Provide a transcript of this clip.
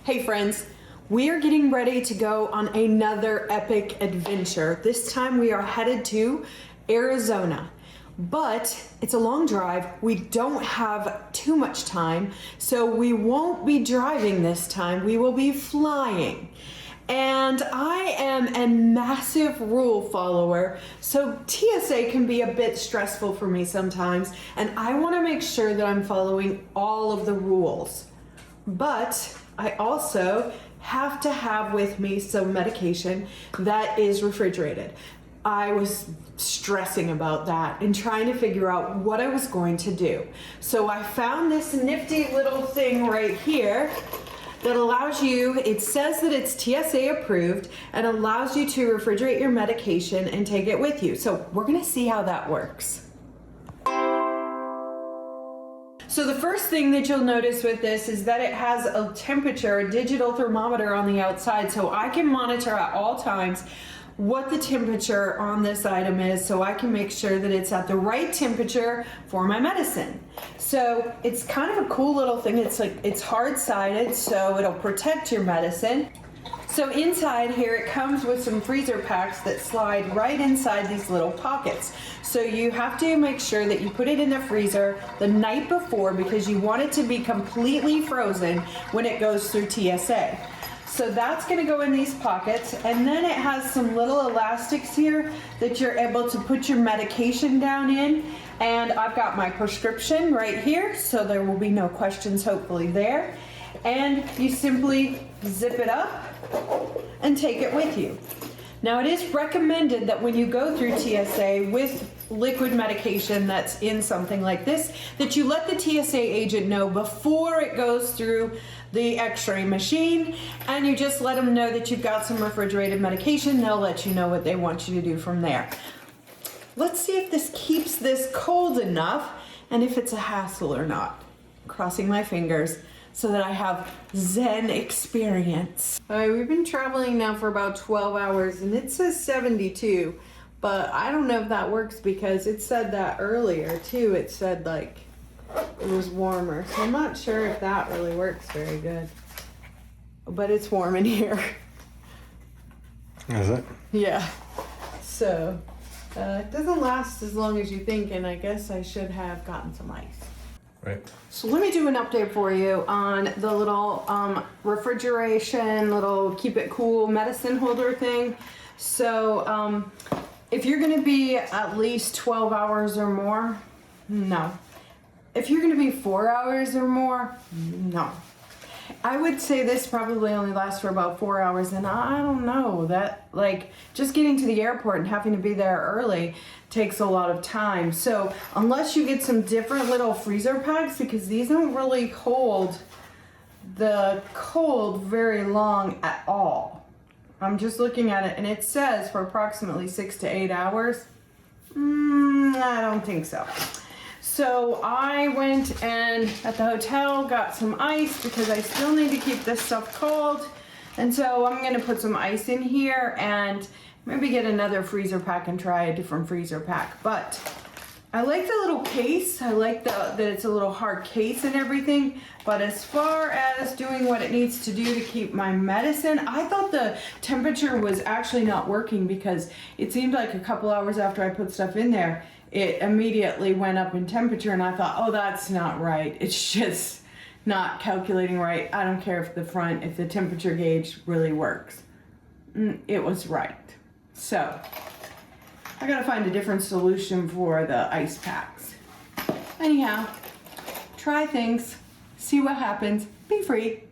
Hey friends, we are getting ready to go on another epic adventure. This time we are headed to Arizona, but it's a long drive. We don't have too much time, so we won't be driving this time. We will be flying. And I am a massive rule follower, so TSA can be a bit stressful for me sometimes, and I want to make sure that I'm following all of the rules. But I also have to have with me some medication that is refrigerated. I was stressing about that and trying to figure out what I was going to do. So I found this nifty little thing right here that allows you, it says that it's TSA approved and allows you to refrigerate your medication and take it with you. So we're gonna see how that works. So the first thing that you'll notice with this is that it has a temperature, a digital thermometer on the outside, so I can monitor at all times what the temperature on this item is, so I can make sure that it's at the right temperature for my medicine. So it's kind of a cool little thing. It's hard-sided, so it'll protect your medicine. So inside here it comes with some freezer packs that slide right inside these little pockets. So you have to make sure that you put it in the freezer the night before because you want it to be completely frozen when it goes through TSA. So that's gonna go in these pockets, and then it has some little elastics here that you're able to put your medication down in. And I've got my prescription right here, so there will be no questions hopefully there. And you simply zip it up and take it with you. Now it is recommended that when you go through TSA with liquid medication that's in something like this, that you let the TSA agent know before it goes through the x-ray machine, and you just let them know that you've got some refrigerated medication. They'll let you know what they want you to do from there. Let's see if this keeps this cold enough and if it's a hassle or not. Crossing my fingers so that I have Zen experience. All right, we've been traveling now for about 12 hours and it says 72, but I don't know if that works because it said that earlier too. It said like it was warmer, so I'm not sure if that really works very good. But it's warm in here. Is it? Yeah. So it doesn't last as long as you think, and I guess I should have gotten some ice. Right. So let me do an update for you on the little refrigeration, little keep it cool medicine holder thing. So if you're gonna be at least 12 hours or more, no. If you're gonna be 4 hours or more, no. I would say this probably only lasts for about 4 hours, and I don't know, that like just getting to the airport and having to be there early takes a lot of time. So unless you get some different little freezer packs, because these don't really hold the cold very long at all. I'm just looking at it and it says for approximately 6 to 8 hours. I don't think so. So I went and at the hotel got some ice because I still need to keep this stuff cold. And so I'm gonna put some ice in here and maybe get another freezer pack and try a different freezer pack. But I like the little case. I like that it's a little hard case and everything. But as far as doing what it needs to do to keep my medicine, I thought the temperature was actually not working because it seemed like a couple hours after I put stuff in there, it immediately went up in temperature, and I thought, oh, that's not right. It's just not calculating right. I don't care if the temperature gauge really works. It was right. So I gotta find a different solution for the ice packs. Anyhow, try things, see what happens, be free.